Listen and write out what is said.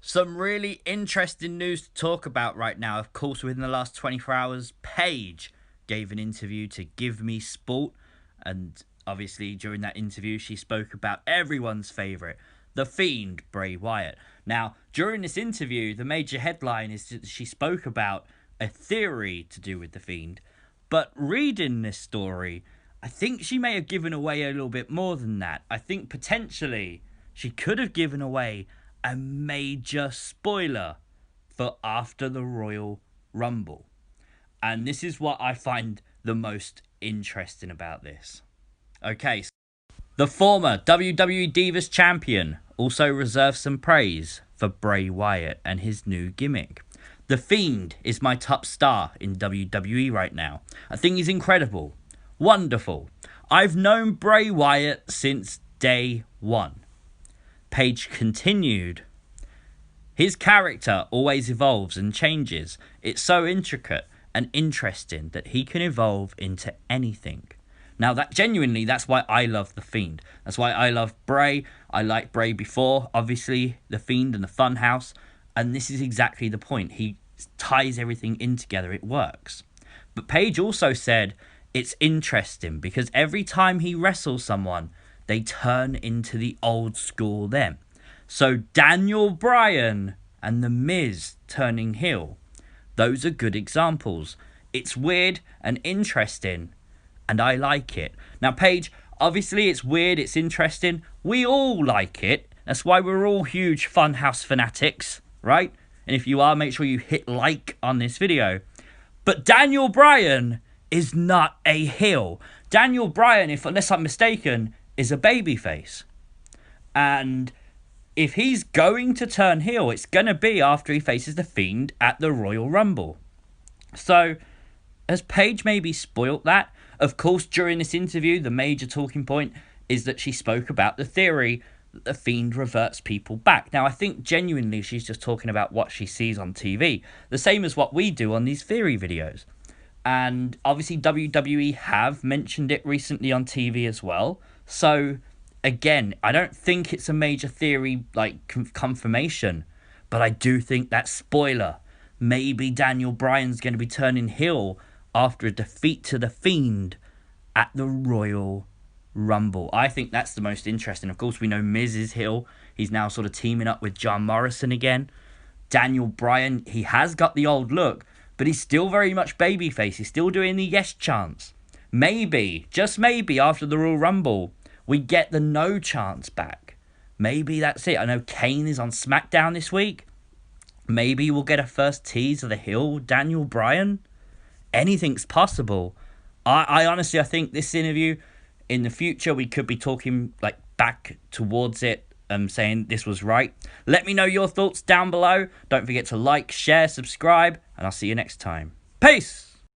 Some really interesting news to talk about right now. Of course, within the last 24 hours, Paige gave an interview to Give Me Sport. And obviously, during that interview, she spoke about everyone's favourite, the Fiend, Bray Wyatt. Now, during this interview, the major headline is that she spoke about a theory to do with the Fiend. But reading this story, I think she may have given away a little bit more than that. I think potentially she could have given away a major spoiler for after the Royal Rumble. And this is what I find the most interesting about this. Okay, so the former WWE Divas Champion also reserves some praise for Bray Wyatt and his new gimmick. The Fiend is my top star in WWE right now. I think he's incredible. Wonderful. I've known Bray Wyatt since day one. Paige continued, his character always evolves and changes. It's so intricate and interesting that he can evolve into anything. Now, that's why I love The Fiend. That's why I love Bray. I liked Bray before, obviously, The Fiend and the Funhouse. And this is exactly the point. He ties everything in together. It works. But Paige also said it's interesting because every time he wrestles someone, they turn into the old school them. So Daniel Bryan and The Miz turning heel. Those are good examples. It's weird and interesting, and I like it. Now, Paige, obviously it's weird, it's interesting. We all like it. That's why we're all huge Funhouse fanatics, right? And if you are, make sure you hit like on this video. But Daniel Bryan is not a heel. Daniel Bryan, unless I'm mistaken, is a babyface. And if he's going to turn heel, it's going to be after he faces The Fiend at the Royal Rumble. So, has Paige maybe spoilt that? Of course, during this interview, the major talking point is that she spoke about the theory that The Fiend reverts people back. Now, I think genuinely she's just talking about what she sees on TV. The same as what we do on these theory videos. And obviously WWE have mentioned it recently on TV as well. So, again, I don't think it's a major theory, like, confirmation. But I do think that spoiler. Maybe Daniel Bryan's going to be turning heel after a defeat to The Fiend at the Royal Rumble. I think that's the most interesting. Of course, we know Miz is heel. He's now sort of teaming up with John Morrison again. Daniel Bryan, he has got the old look, but he's still very much babyface. He's still doing the yes chants. Maybe, just maybe, after the Royal Rumble, we get the no chants back. Maybe that's it. I know Kane is on SmackDown this week. Maybe we'll get a first tease of the heel Daniel Bryan. Anything's possible. I honestly, I think this interview, in the future, we could be talking like back towards it, saying this was right. Let me know your thoughts down below. Don't forget to like, share, subscribe, and I'll see you next time. Peace!